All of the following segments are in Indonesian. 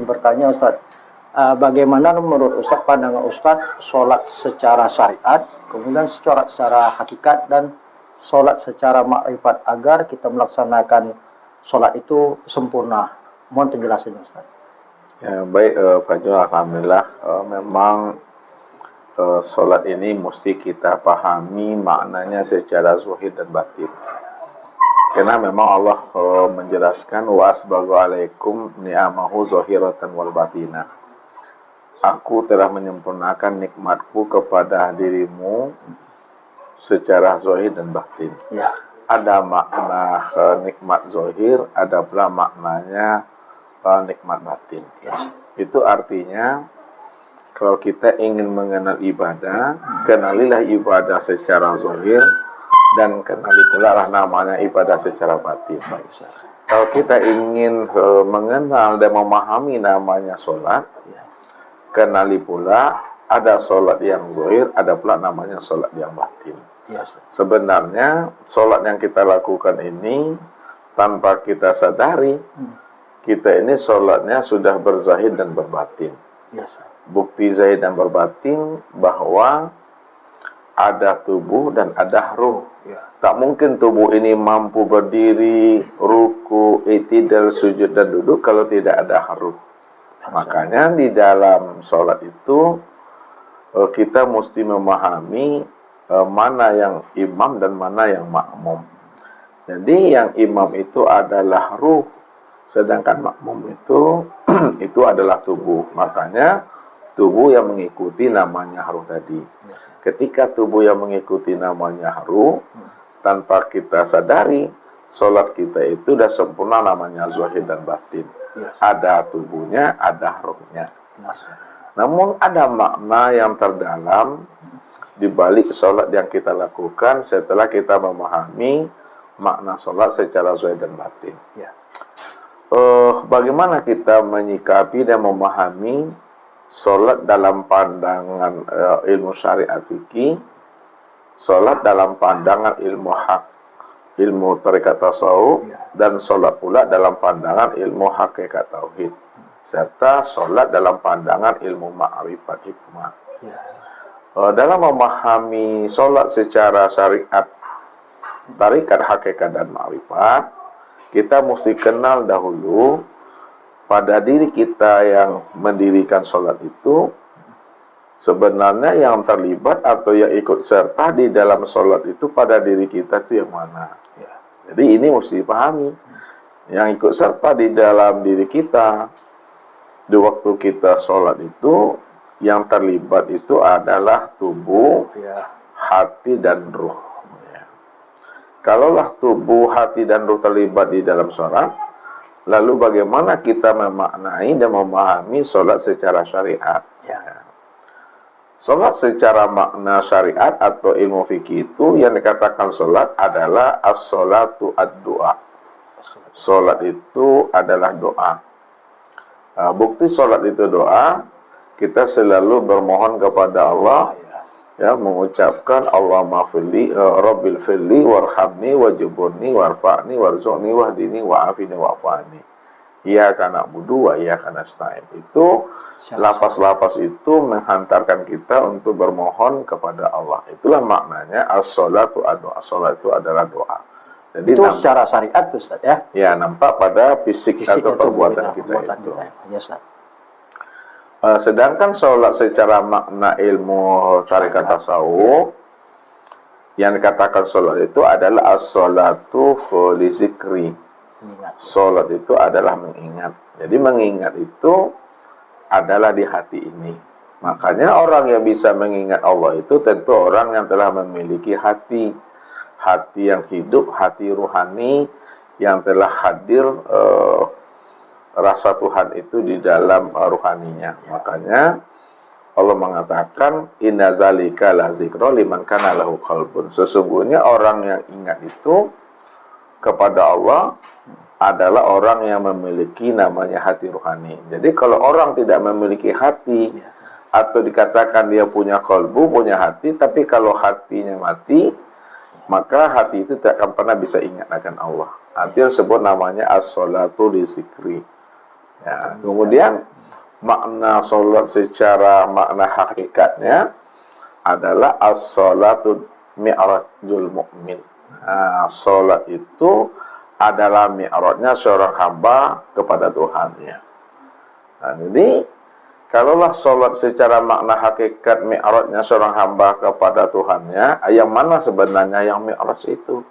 Bertanya Ustaz, bagaimana menurut Ustaz pandangan Ustaz sholat secara syariat, kemudian secara hakikat dan sholat secara makrifat agar kita melaksanakan sholat itu sempurna. Mohon penjelasannya Ustaz. Ya, baik Pak Jo, alhamdulillah memang sholat ini mesti kita pahami maknanya secara zahir dan batin. Karena memang Allah menjelaskan wa asbaghu alaikum ni'amahu zahiratan wal batinah. Aku telah menyempurnakan nikmatku kepada dirimu secara zahir dan batin. Ya. Ada makna nikmat zahir, ada pula maknanya nikmat batin. Ya. Itu artinya kalau kita ingin mengenal ibadah, kenalilah ibadah secara zahir dan kenali pula lah namanya ibadah secara batin. Kalau kita ingin mengenal dan memahami namanya sholat, kenali pula ada sholat yang zahir, ada pula namanya sholat yang batin. Sebenarnya sholat yang kita lakukan ini tanpa kita sadari, kita ini sholatnya sudah berzahir dan berbatin. Bukti zahir dan berbatin bahwa ada tubuh dan ada ruh. Tak mungkin tubuh ini mampu berdiri, ruku, i'tidal, sujud dan duduk kalau tidak ada ruh. Makanya di dalam sholat itu kita mesti memahami mana yang imam dan mana yang makmum. Jadi yang imam itu adalah ruh, sedangkan makmum itu adalah tubuh. Makanya tubuh yang mengikuti namanya ruh tadi. Ketika tubuh yang mengikuti namanya ruh, tanpa kita sadari, sholat kita itu sudah sempurna namanya zahir dan batin. Ada tubuhnya, ada ruhnya. Namun ada makna yang terdalam di balik sholat yang kita lakukan setelah kita memahami makna sholat secara zahir dan batin. Bagaimana kita menyikapi dan memahami sholat dalam pandangan ilmu syariat fikih, sholat dalam pandangan ilmu hak, ilmu tarekat tasawuf, dan sholat pula dalam pandangan ilmu hakikat tauhid, serta sholat dalam pandangan ilmu ma'rifat hikmah. Dalam memahami sholat secara syariat, tarekat, hakikat, dan ma'rifat, kita mesti kenal dahulu pada diri kita yang mendirikan sholat itu, sebenarnya yang terlibat atau yang ikut serta di dalam sholat itu pada diri kita itu yang mana. Jadi ini mesti dipahami. Yang ikut serta di dalam diri kita di waktu kita sholat itu, yang terlibat itu adalah tubuh, hati, dan ruh. Kalaulah tubuh, hati, dan ruh terlibat di dalam sholat, lalu bagaimana kita memaknai dan memahami sholat secara syariat? Sholat secara makna syariat atau ilmu fikih itu yang dikatakan sholat adalah as-sholatu ad-du'a. Sholat itu adalah doa. Bukti sholat itu doa, kita selalu bermohon kepada Allah, mengucapkan Allahumma firli, Rabbil firli, warhamni, wajuburni, warfa'ni, warzuqni, wahdini, wa'afini, wa'afani. Iyyaka na'budu wa iyyaka nasta'in. Itu lapas-lapas itu menghantarkan kita untuk bermohon kepada Allah. Itulah maknanya as-sholatu ad-du'a. Sholat itu adalah doa. Jadi itu secara syariat Ustaz ya? Ya, nampak pada fisik atau perbuatan kita itu. Sedangkan sholat secara makna ilmu tarekat tasawuf, yang dikatakan sholat itu adalah as-sholatu li zikri. Sholat itu adalah mengingat. Jadi mengingat itu adalah di hati ini. Makanya orang yang bisa mengingat Allah itu tentu orang yang telah memiliki hati. Hati yang hidup, hati ruhani yang telah hadir rasa Tuhan itu di dalam ruhaninya. Makanya Allah mengatakan inna zalika la zikra liman kana lahu qalbun. Sesungguhnya orang yang ingat itu kepada Allah adalah orang yang memiliki namanya hati ruhani. Jadi kalau orang tidak memiliki hati atau dikatakan dia punya qalbu, punya hati, tapi kalau hatinya mati, maka hati itu tidak akan pernah bisa ingat akan Allah. Nanti disebut namanya as-sholatu li zikri. Ya, kemudian makna sholat secara makna hakikatnya adalah as-sholatu mi'rajul mu'min. Nah, sholat itu adalah mi'rajnya seorang hamba kepada Tuhannya. Nah, jadi kalaulah sholat secara makna hakikat mi'rajnya seorang hamba kepada Tuhannya, yang mana sebenarnya yang mi'raj itu?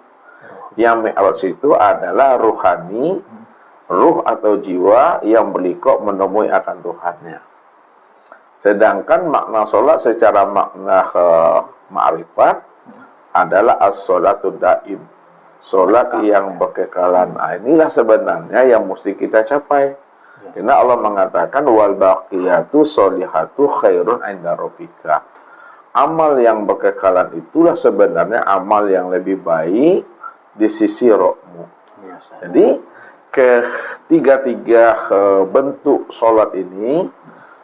Yang mi'raj itu adalah ruhani, ruh atau jiwa yang berlikok menemui akan Tuhannya. Sedangkan makna sholat secara makna ma'rifat adalah as-sholatu daim, sholat yang berkekalan. Nah, inilah sebenarnya yang mesti kita capai. Karena Allah mengatakan wal baqiyatu sholihatu khairun 'inda rabbika. Amal yang berkekalan itulah sebenarnya amal yang lebih baik di sisi Rabbmu. Jadi ketiga-tiga bentuk sholat ini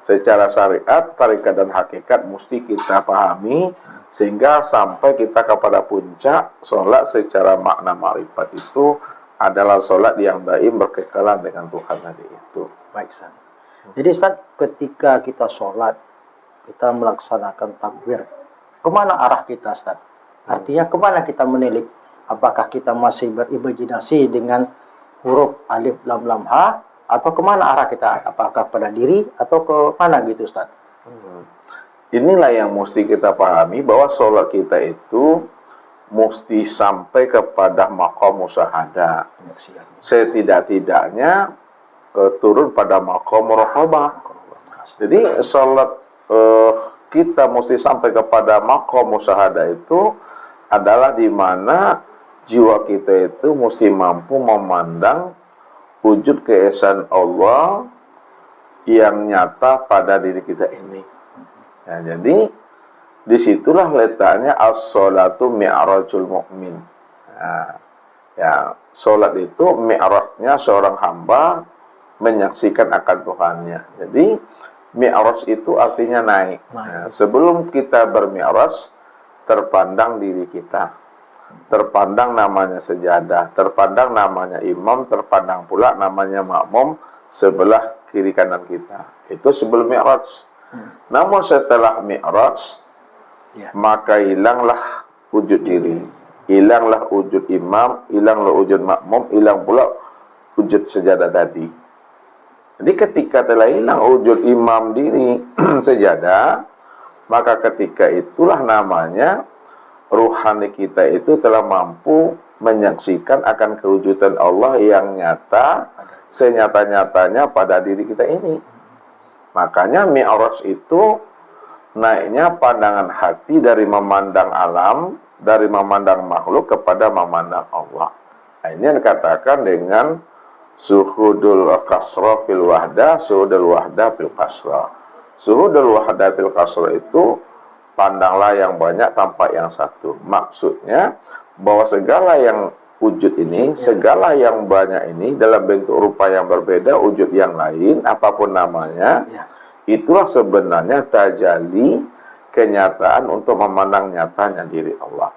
secara syariat, tarikat dan hakikat mesti kita pahami sehingga sampai kita kepada puncak sholat secara makna ma'rifat itu adalah sholat yang daim berkekalan dengan Tuhan tadi itu. Baik, Ustaz. Jadi Ustaz, ketika kita sholat, kita melaksanakan takbir, kemana arah kita, Ustaz? Artinya kemana kita menilik? Apakah kita masih berimajinasi dengan huruf alif lam lam ha, atau kemana arah kita? Apakah pada diri atau ke mana gitu, Ustaz? Inilah yang mesti kita pahami, bahwa sholat kita itu mesti sampai kepada maqam musyahadah. Setidak-tidaknya turun pada maqam muraqabah. Jadi sholat kita mesti sampai kepada maqam musyahadah itu adalah di mana jiwa kita itu mesti mampu memandang wujud keesaan Allah yang nyata pada diri kita ini. Ya, jadi disitulah letaknya as-sholatu mi'rajul mu'min. Nah, ya, sholat itu mi'rajnya seorang hamba menyaksikan akan Tuhannya. Jadi mi'raj itu artinya naik. Nah, sebelum kita bermi'raj, terpandang diri kita, terpandang namanya sejadah, terpandang namanya imam, terpandang pula namanya makmum sebelah kiri kanan kita. Itu sebelum mi'raj. Namun setelah mi'raj, maka hilanglah wujud diri, hilanglah wujud imam, hilanglah wujud makmum, hilang pula wujud sejadah tadi. Jadi ketika telah hilang wujud imam diri sejadah, maka ketika itulah namanya ruhani kita itu telah mampu menyaksikan akan kewujudan Allah yang nyata, senyata-nyatanya pada diri kita ini. Makanya mi'raj itu naiknya pandangan hati dari memandang alam, dari memandang makhluk kepada memandang Allah. Nah, ini yang dikatakan dengan suhudul kasra fil wahdah, suhudul wahdah fil kasra. Suhudul wahdah fil kasra itu pandanglah yang banyak tanpa yang satu. Maksudnya bahwa segala yang wujud ini, segala yang banyak ini dalam bentuk rupa yang berbeda, wujud yang lain, apapun namanya, itulah sebenarnya tajalli kenyataan untuk memandang nyatanya diri Allah.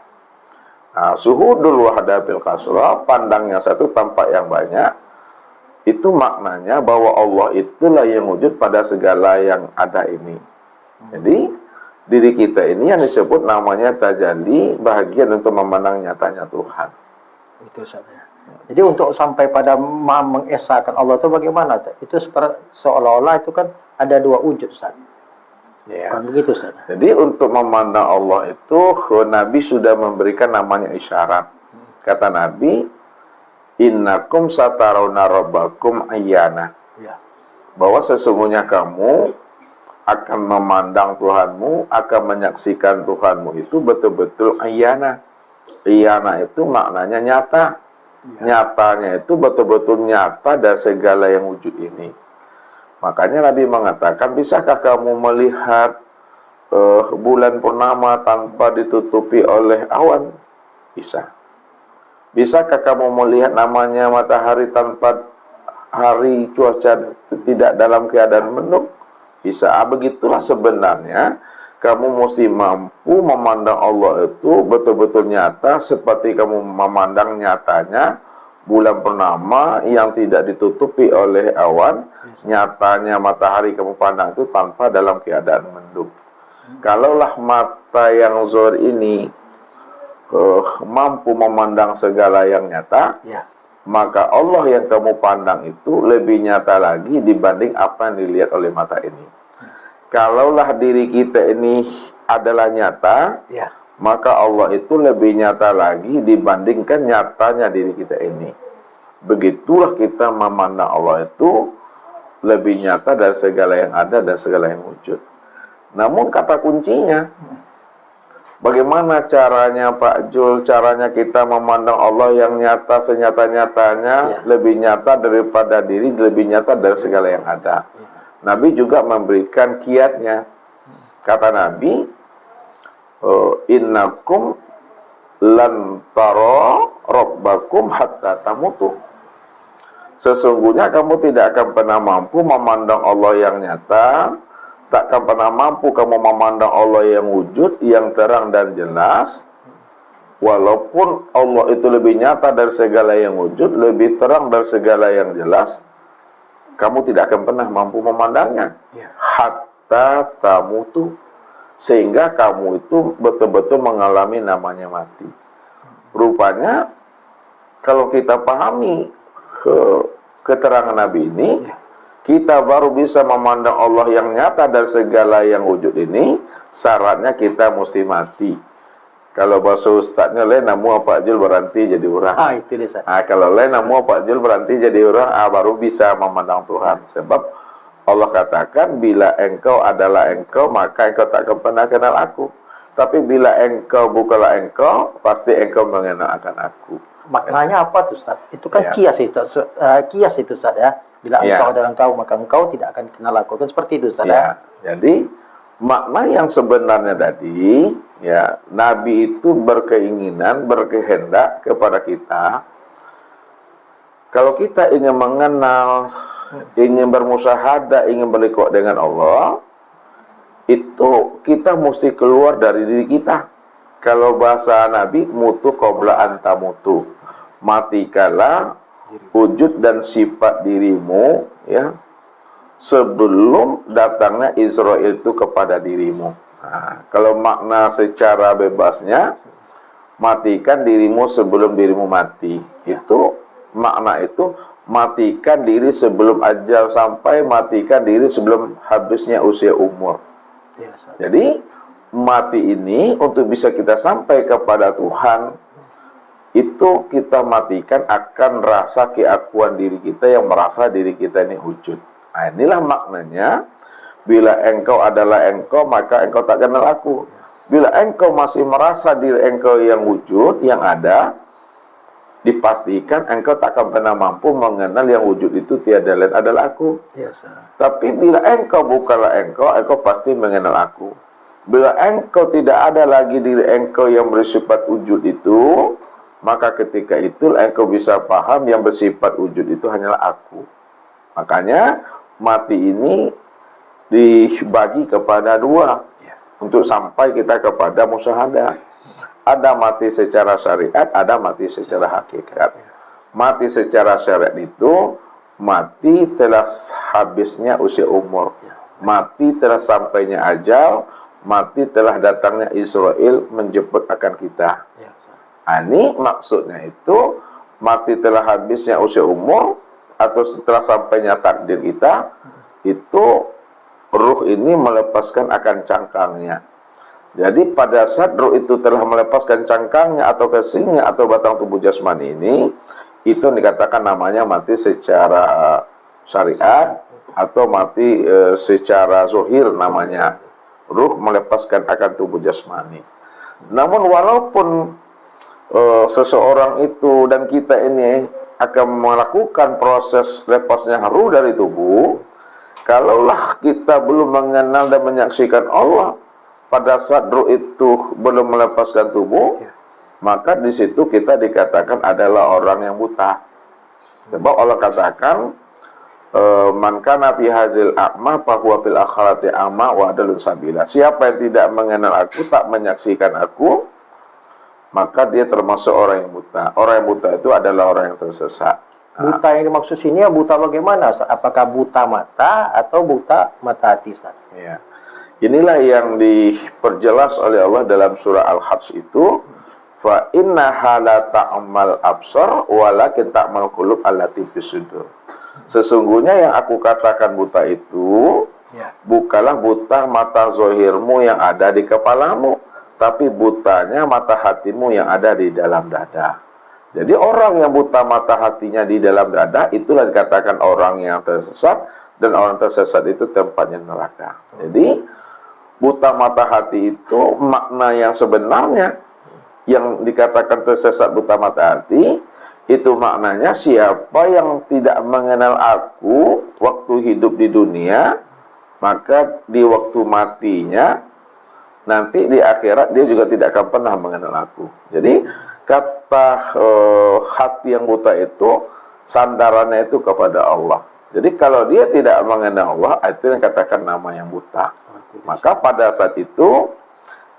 Nah, suhudul wahdah bil kasra, pandangnya satu tanpa yang banyak, itu maknanya bahwa Allah itulah yang wujud pada segala yang ada ini. Jadi diri kita ini yang disebut namanya tajalli, bahagian untuk memandang nyatanya Tuhan. Itu saja. Jadi untuk sampai pada mengesahkan Allah itu bagaimana? Itu seolah-olah itu kan ada dua wujud, Ustaz. Ya. Kan begitu, Ustaz. Jadi untuk memandang Allah itu Nabi sudah memberikan namanya isyarat. Kata Nabi, innakum satarawna rabbakum ayyana. Ya. Bahwa sesungguhnya kamu akan memandang Tuhanmu, akan menyaksikan Tuhanmu itu betul-betul ayyana. Iyana itu maknanya nyata. Nyatanya itu betul-betul nyata dari segala yang wujud ini. Makanya Nabi mengatakan, bisakah kamu melihat bulan purnama tanpa ditutupi oleh awan? Bisa. Bisakah kamu melihat namanya matahari tanpa hari cuaca tidak dalam keadaan mendung? Bisa. Begitulah sebenarnya kamu mesti mampu memandang Allah itu betul-betul nyata seperti kamu memandang nyatanya bulan purnama yang tidak ditutupi oleh awan, nyatanya matahari kamu pandang itu tanpa dalam keadaan mendung. Kalaulah mata yang zuhur ini mampu memandang segala yang nyata, Ya. maka Allah yang kamu pandang itu lebih nyata lagi dibanding apa yang dilihat oleh mata ini. Kalaulah diri kita ini adalah nyata, Ya. maka Allah itu lebih nyata lagi dibandingkan nyatanya diri kita ini. Begitulah kita memandang Allah itu lebih nyata dari segala yang ada dan segala yang wujud. Namun kata kuncinya, bagaimana caranya Pak Jul, caranya kita memandang Allah yang nyata senyata-nyatanya, lebih nyata daripada diri, lebih nyata dari segala yang ada. Nabi juga memberikan kiatnya. Kata Nabi, innakum lan tara rabbakum hatta tamutu. Sesungguhnya kamu tidak akan pernah mampu memandang Allah yang nyata, tak akan pernah mampu kamu memandang Allah yang wujud, yang terang dan jelas, walaupun Allah itu lebih nyata dari segala yang wujud, lebih terang dari segala yang jelas, kamu tidak akan pernah mampu memandangnya. Hatta tamutu, sehingga kamu itu betul-betul mengalami namanya mati. Rupanya kalau kita pahami keterangan Nabi ini, kita baru bisa memandang Allah yang nyata dari segala yang wujud ini. Syaratnya kita mesti mati. Kalau bahasa ustadznya lain namu Pak Jul berhenti jadi orang. Itu dia. Kalau lain namu Pak Jul berhenti jadi orang, baru bisa memandang Tuhan. Sebab Allah katakan, bila engkau adalah engkau, maka engkau tak akan pernah kenal aku. Tapi bila engkau bukanlah engkau, pasti engkau mengenal akan aku. Maknanya apa tuh Ustaz? Itu kan kias itu, kias itu Ustaz ya. Bila engkau adalah engkau, maka engkau tidak akan kenal aku. Kan seperti itu Ustaz ya. Jadi makna yang sebenarnya tadi, ya, Nabi itu berkeinginan, berkehendak kepada kita. Kalau kita ingin mengenal, ingin bermusyahadah, ingin berliqah dengan Allah, itu kita mesti keluar dari diri kita. Kalau bahasa Nabi, mutu qabla anta mutu, matikanlah wujud dan sifat dirimu, ya, sebelum datangnya Israel itu kepada dirimu. Kalau makna secara bebasnya, matikan dirimu sebelum dirimu mati. Itu makna itu, matikan diri sebelum ajal sampai, matikan diri sebelum habisnya usia umur. Jadi mati ini untuk bisa kita sampai kepada Tuhan, itu kita matikan akan rasa keakuan diri kita yang merasa diri kita ini wujud. Inilah maknanya, bila engkau adalah engkau, maka engkau tak kenal aku. Bila engkau masih merasa diri engkau yang wujud, yang ada, dipastikan engkau tak akan pernah mampu mengenal yang wujud itu tiada lain adalah aku. Tapi bila engkau bukanlah engkau, engkau pasti mengenal aku. Bila engkau tidak ada lagi diri engkau yang bersifat wujud itu, maka ketika itu engkau bisa paham yang bersifat wujud itu hanyalah aku. Makanya mati ini dibagi kepada dua, untuk sampai kita kepada musyahadah. Ada mati secara syariat, ada mati secara hakikat. Mati secara syariat itu mati telah habisnya usia umur, mati telah sampainya ajal, mati telah datangnya Israel menjemput akan kita. Ini maksudnya itu, mati telah habisnya usia umur atau setelah sampainya takdir kita, itu ruh ini melepaskan akan cangkangnya. Jadi pada saat ruh itu telah melepaskan cangkangnya atau kesingnya atau batang tubuh jasmani ini, itu dikatakan namanya mati secara syariat atau mati secara zahir namanya. Ruh melepaskan akan tubuh jasmani. Namun walaupun seseorang itu dan kita ini akan melakukan proses lepasnya ruh dari tubuh, kalaulah kita belum mengenal dan menyaksikan Allah pada saat ruh itu belum melepaskan tubuh, maka di situ kita dikatakan adalah orang yang buta. Sebab Allah katakan, man kana fi hazil a'ma fa huwa fil akhirati a'ma wa adalun sabila. Siapa yang tidak mengenal aku, tak menyaksikan aku, maka dia termasuk orang yang buta. Orang yang buta itu adalah orang yang tersesat. Buta yang dimaksud sini ya buta bagaimana, Ustaz? Apakah buta mata atau buta mata hati, Ustaz? Ya. Inilah yang diperjelas oleh Allah dalam surah Al-Hajj itu, fa innaha la ta'mal absar walakin ta'mal qulub allati fis-sudur. Sesungguhnya yang aku katakan buta itu bukanlah buta mata zohirmu yang ada di kepalamu, tapi butanya mata hatimu yang ada di dalam dada. Jadi orang yang buta mata hatinya di dalam dada, itulah dikatakan orang yang tersesat, dan orang tersesat itu tempatnya neraka. Jadi buta mata hati itu makna yang sebenarnya, yang dikatakan tersesat buta mata hati, itu maknanya siapa yang tidak mengenal aku waktu hidup di dunia, maka di waktu matinya, nanti di akhirat dia juga tidak akan pernah mengenal aku. Jadi kata hati yang buta itu sandarannya itu kepada Allah. Jadi kalau dia tidak mengenal Allah, itu yang katakan nama yang buta. Maka pada saat itu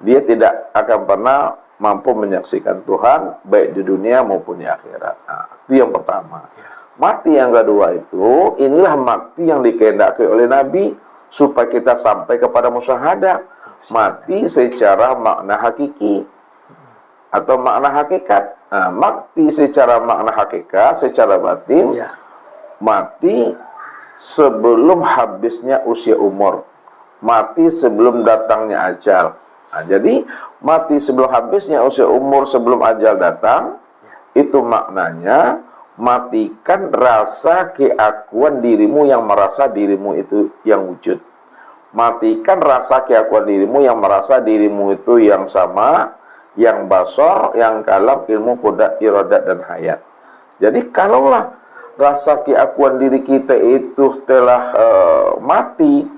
dia tidak akan pernah mampu menyaksikan Tuhan baik di dunia maupun di akhirat. Nah, itu yang pertama. Mati yang kedua itu, inilah mati yang dikehendaki oleh Nabi supaya kita sampai kepada musyahadah. Mati secara makna hakiki atau makna hakikat. Nah, mati secara makna hakikat, secara batin, mati sebelum habisnya usia umur, mati sebelum datangnya ajal. Nah, jadi mati sebelum habisnya usia umur, sebelum ajal datang, itu maknanya matikan rasa keakuan dirimu yang merasa dirimu itu yang wujud. Matikan rasa keakuan dirimu yang merasa dirimu itu yang sama, yang basor, yang kalam, ilmu, qudrat, iradat, dan hayat. Jadi kalaulah rasa keakuan diri kita itu telah mati,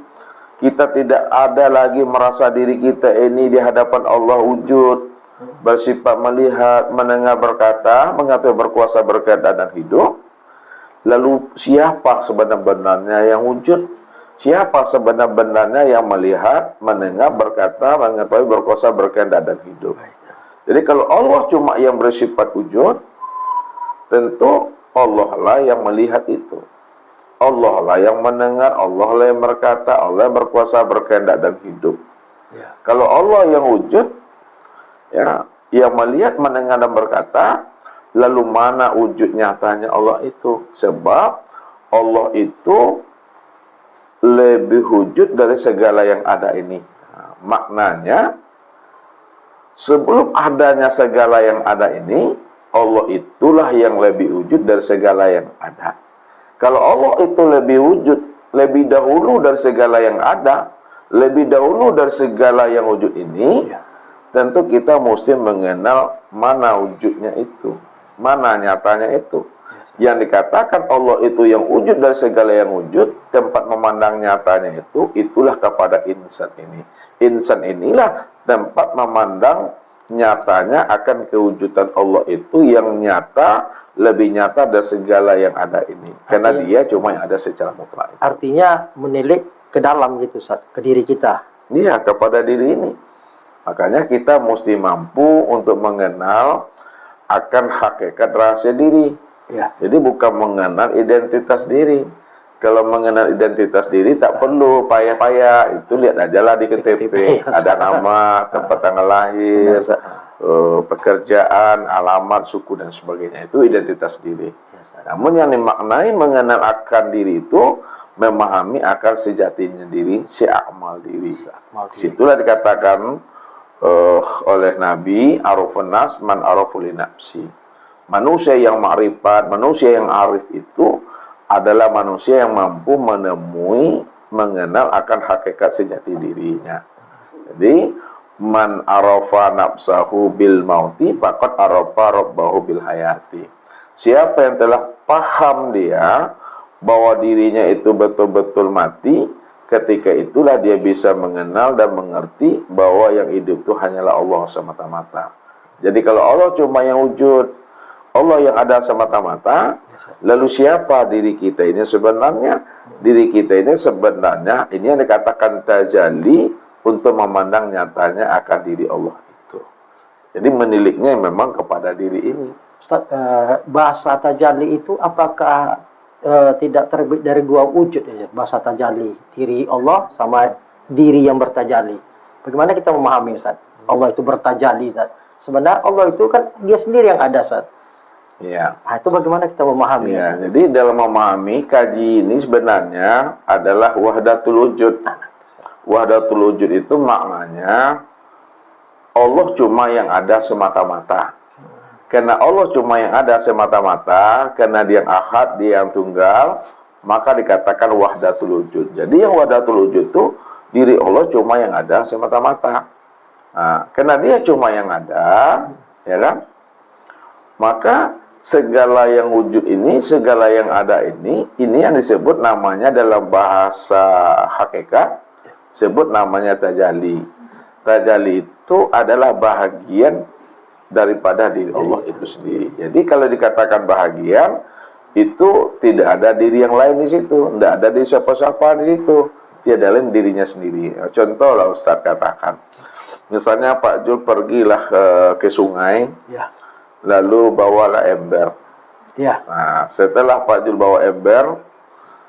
kita tidak ada lagi merasa diri kita ini di hadapan Allah wujud, bersifat melihat, mendengar, berkata, mengatur, berkuasa, berkehendak, dan hidup. Lalu siapa sebenar-benarnya yang wujud? Siapa sebenar-benarnya yang melihat, mendengar, berkata, mengetahui, berkuasa, berkehendak, dan hidup? Jadi kalau Allah cuma yang bersifat wujud, tentu Allah lah yang melihat itu. Allah lah yang mendengar, Allah lah yang berkata, Allah yang berkuasa, berkehendak, dan hidup. Kalau Allah yang wujud, ya, yang melihat, mendengar, dan berkata, lalu mana wujud nyatanya Allah itu? Sebab Allah itu lebih wujud dari segala yang ada ini. Nah, maknanya, sebelum adanya segala yang ada ini, Allah itulah yang lebih wujud dari segala yang ada. Kalau Allah itu lebih wujud, lebih dahulu dari segala yang ada, lebih dahulu dari segala yang wujud ini, tentu kita mesti mengenal mana wujudnya itu, mana nyatanya itu. Yang dikatakan Allah itu yang wujud dari segala yang wujud, tempat memandang nyatanya itu, itulah kepada insan ini. Insan inilah tempat memandang nyatanya akan kewujudan Allah itu yang nyata, lebih nyata dari segala yang ada ini. Karena dia cuma yang ada secara mutlak. Artinya menilik ke dalam gitu, Ustaz, ke diri kita. Iya, kepada diri ini. Makanya kita mesti mampu untuk mengenal akan hakikat rahasia diri. Jadi bukan mengenal identitas diri. Kalau mengenal identitas diri tak perlu payah-payah. Itu lihat aja lah di KTP. Ada nama, tempat tanggal lahir, pekerjaan, alamat, suku, dan sebagainya. Itu identitas diri. Namun yang dimaknai mengenal akan diri itu memahami akan sejatinya diri, si'amal diri. Situlah dikatakan oleh Nabi, arafun nas man arafu li nafsi. Manusia yang ma'rifat, manusia yang arif itu adalah manusia yang mampu menemui, mengenal akan hakikat sejati dirinya. Jadi, man arafa nafsahu bil mauti, faqad arafa rabbahu bil hayati. Siapa yang telah paham dia bahwa dirinya itu betul-betul mati, ketika itulah dia bisa mengenal dan mengerti bahwa yang hidup itu hanyalah Allah semata-mata. Jadi kalau Allah cuma yang wujud, Allah yang ada semata-mata, lalu siapa diri kita ini sebenarnya? Diri kita ini sebenarnya, ini yang dikatakan tajalli untuk memandang nyatanya akan diri Allah itu. Jadi meniliknya memang kepada diri ini. Ustaz, bahasa tajalli itu apakah tidak terbit dari dua wujud ya? Bahasa tajalli, diri Allah sama diri yang bertajalli. Bagaimana kita memahami, Ustaz? Allah itu bertajalli, Ustaz. Sebenarnya Allah itu kan dia sendiri yang ada, Ustaz. Ya. Nah, itu bagaimana kita memahami? Ya, jadi dalam memahami kaji ini sebenarnya adalah wahdatul wujud. Wahdatul wujud itu maknanya Allah cuma yang ada semata-mata. Karena Allah cuma yang ada semata-mata, karena dia yang ahad, dia yang tunggal, maka dikatakan wahdatul wujud. Jadi yang wahdatul wujud itu diri Allah cuma yang ada semata-mata. Nah, karena dia cuma yang ada, ya kan? Maka segala yang wujud ini, segala yang ada ini yang disebut namanya dalam bahasa hakikat, sebut namanya tajalli. Tajalli itu adalah bahagian daripada diri Allah itu sendiri. Jadi kalau dikatakan bahagian, itu tidak ada diri yang lain di situ, tidak ada di siapa-siapa di situ, tiada lain dirinya sendiri. Contoh lah Ustaz katakan, misalnya Pak Jul pergilah ke sungai, Ya. lalu bawalah ember. Ya. Nah, setelah Pak Jul bawa ember,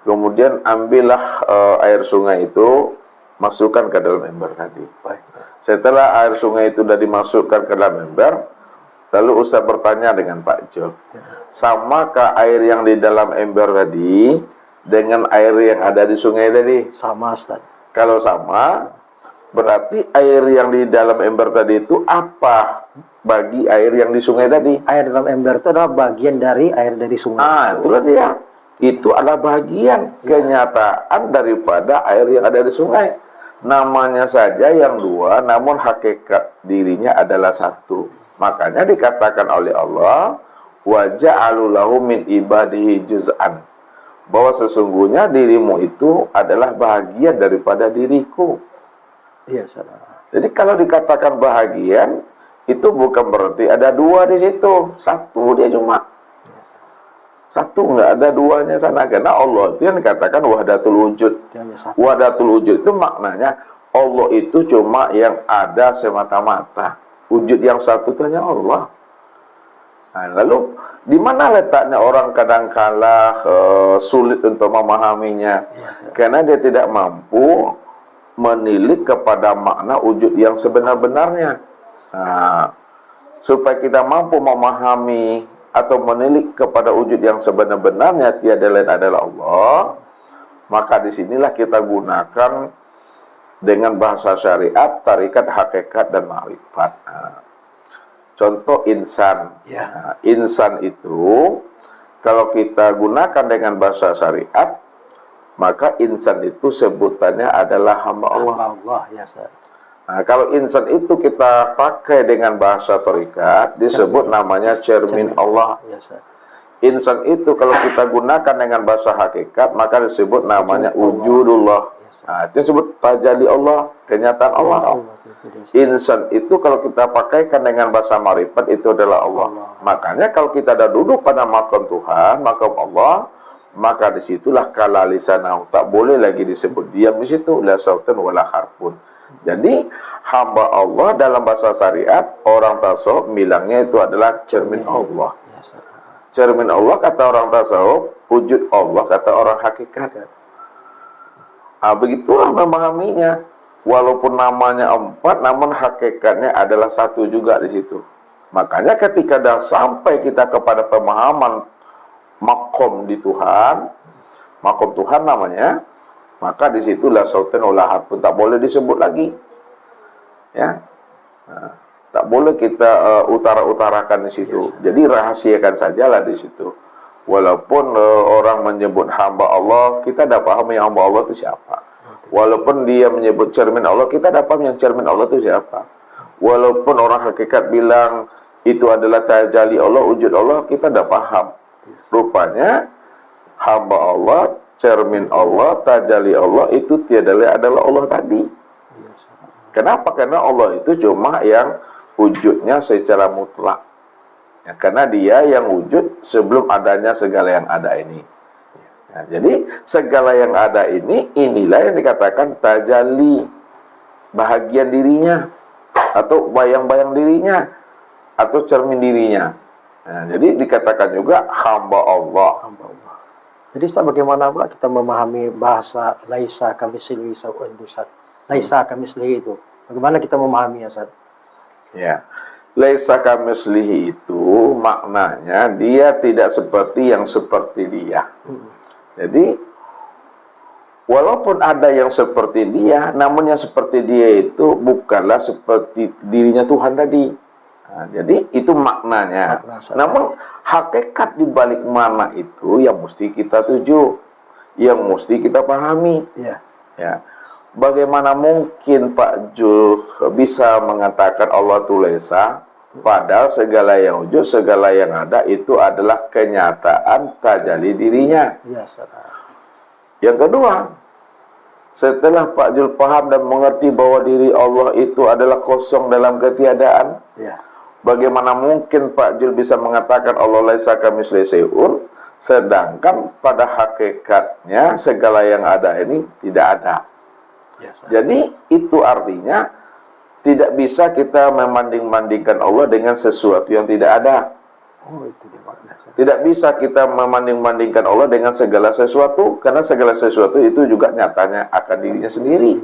kemudian ambillah air sungai itu, masukkan ke dalam ember tadi. Baik. Setelah air sungai itu sudah dimasukkan ke dalam ember, lalu Ustaz bertanya dengan Pak Jul, samakah air yang di dalam ember tadi dengan air yang ada di sungai tadi? Sama, Ustaz. Kalau sama, berarti air yang di dalam ember tadi itu apa bagi air yang di sungai tadi? Air dalam ember itu adalah bagian dari air dari sungai. Ah, itulah dia. Itu adalah bagian kenyataan daripada air yang ada di sungai. Namanya saja yang dua, namun hakikat dirinya adalah satu. Makanya dikatakan oleh Allah, wa ja'alu lahu min ibadihi juz'an. Bahwa sesungguhnya dirimu itu adalah bahagian daripada diriku. Iya, saudara. Jadi kalau dikatakan bahagian, itu bukan berarti ada dua di situ. Satu dia cuma. Satu, nggak ada duanya sana. Karena Allah itu yang dikatakan wahdatul wujud. Dia hanya satu. Wahdatul wujud itu maknanya Allah itu cuma yang ada semata-mata. Wujud yang satu itu hanya Allah. Nah, lalu di mana letaknya orang kadang-kala sulit untuk memahaminya? Karena dia tidak mampu menilik kepada makna wujud yang sebenar-benarnya. Nah, supaya kita mampu memahami atau menilik kepada wujud yang sebenar-benarnya, tiada lain adalah Allah, maka disinilah kita gunakan dengan bahasa syariat, tarikat, hakikat, dan ma'rifat. Nah, contoh insan. Ya. Nah, insan itu kalau kita gunakan dengan bahasa syariat, maka insan itu sebutannya adalah hamba Allah. Allah, ya, saudara. Nah, kalau insan itu kita pakai dengan bahasa tarikat, disebut namanya cermin Allah. Ya, saudara. Insan itu kalau kita gunakan dengan bahasa hakikat, maka disebut namanya wujudullah. Nah, itu disebut tajalli Allah, kenyataan Allah. Insan itu kalau kita pakaikan dengan bahasa marifat, itu adalah Allah. Makanya kalau kita ada duduk pada makam Tuhan, makam Allah, maka disitulah kala lisanah, tak boleh lagi disebut diam di situ, la sautun wala harfun. Jadi hamba Allah dalam bahasa syariat, orang tasawuf bilangnya itu adalah cermin Allah. Cermin Allah kata orang tasawuf, wujud Allah kata orang hakikat. Nah, begitulah memahaminya. Walaupun namanya empat, namun hakikatnya adalah satu juga di situ. Makanya ketika dah sampai kita kepada pemahaman makom di Tuhan, makom Tuhan namanya, maka di situ la sautan wala harfun, tak boleh disebut lagi. Ya. Nah, tak boleh kita utara-utarakan di situ. Jadi rahasiakan sajalah di situ. Walaupun orang menyebut hamba Allah, kita dah paham yang hamba Allah itu siapa. Walaupun dia menyebut cermin Allah, kita dah paham yang cermin Allah itu siapa. Walaupun orang hakikat bilang itu adalah tajalli Allah, wujud Allah, kita dah paham. Rupanya hamba Allah, cermin Allah, tajalli Allah itu tiada lain adalah Allah tadi. Kenapa? Karena Allah itu cuma yang wujudnya secara mutlak. Ya, karena dia yang wujud sebelum adanya segala yang ada ini. Nah, jadi segala yang ada ini, inilah yang dikatakan tajalli, bahagian dirinya atau bayang-bayang dirinya. atau cermin dirinya. Nah, jadi dikatakan juga hamba Allah. Hamba Allah. Jadi Ustaz, bagaimana pula kita memahami bahasa laisa kamitslihi syai'un Ustaz? Laisa kamitslihi itu. Bagaimana kita memahaminya Ustaz? Ya. Laisa kamitslihi itu maknanya dia tidak seperti yang seperti dia. Jadi walaupun ada yang seperti dia, namun yang seperti dia itu bukanlah seperti dirinya Tuhan tadi. Nah, jadi itu maknanya. Namun hakikat di balik mana itu yang mesti kita tuju, yang mesti kita pahami. Iya. Ya. Bagaimana mungkin Pak Jul bisa mengatakan Allah itu Laisa, padahal segala yang wujud, segala yang ada itu adalah kenyataan tajalli dirinya. Iya, Ustaz. Yang kedua, setelah Pak Jul paham dan mengerti bahwa diri Allah itu adalah kosong dalam ketiadaan, Iya. bagaimana mungkin Pak Jul bisa mengatakan Allah laisa kamitslihi syai'un, sedangkan pada hakikatnya segala yang ada ini tidak ada. Iya, Ustaz. Jadi itu artinya tidak bisa kita membanding-bandingkan Allah dengan sesuatu yang tidak ada. Oh, itu dia makna, Ustaz. Tidak bisa kita membanding-bandingkan Allah dengan segala sesuatu, karena segala sesuatu itu juga nyatanya akan dirinya sendiri.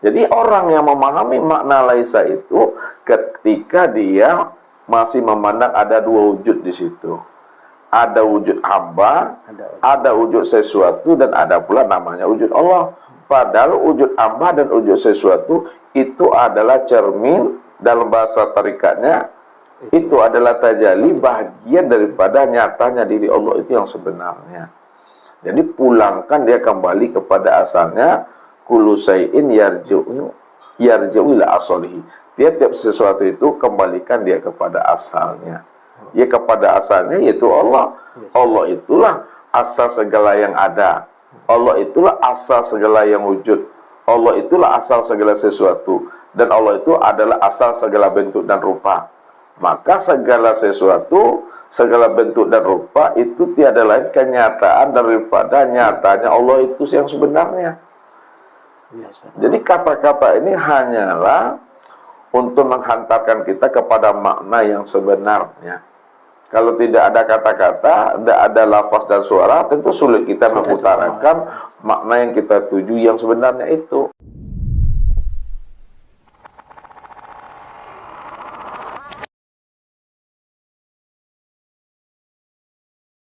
Jadi orang yang memahami makna laisa itu ketika dia masih memandang ada dua wujud di situ. Ada wujud hamba, ada wujud sesuatu, dan ada pula namanya wujud Allah. Padahal wujud hamba dan wujud sesuatu itu adalah cermin, dalam bahasa tarikatnya itu adalah tajalli, bagian daripada nyatanya diri Allah itu yang sebenarnya. Jadi pulangkan dia kembali kepada asalnya. Kullu syai'in yarji'u ila aslihi. Tiap-tiap sesuatu itu kembalikan dia kepada asalnya. Ya, kepada asalnya yaitu Allah. Allah itulah asal segala yang ada. Allah itulah asal segala yang wujud. Allah itulah asal segala sesuatu. Dan Allah itu adalah asal segala bentuk dan rupa. Maka segala sesuatu, segala bentuk dan rupa itu tiada lain kenyataan daripada nyatanya Allah itu yang sebenarnya. Jadi kata-kata ini hanyalah untuk menghantarkan kita kepada makna yang sebenarnya. Kalau tidak ada kata-kata, tidak ada lafaz dan suara, tentu sulit kita mengutarakan makna yang kita tuju yang sebenarnya itu.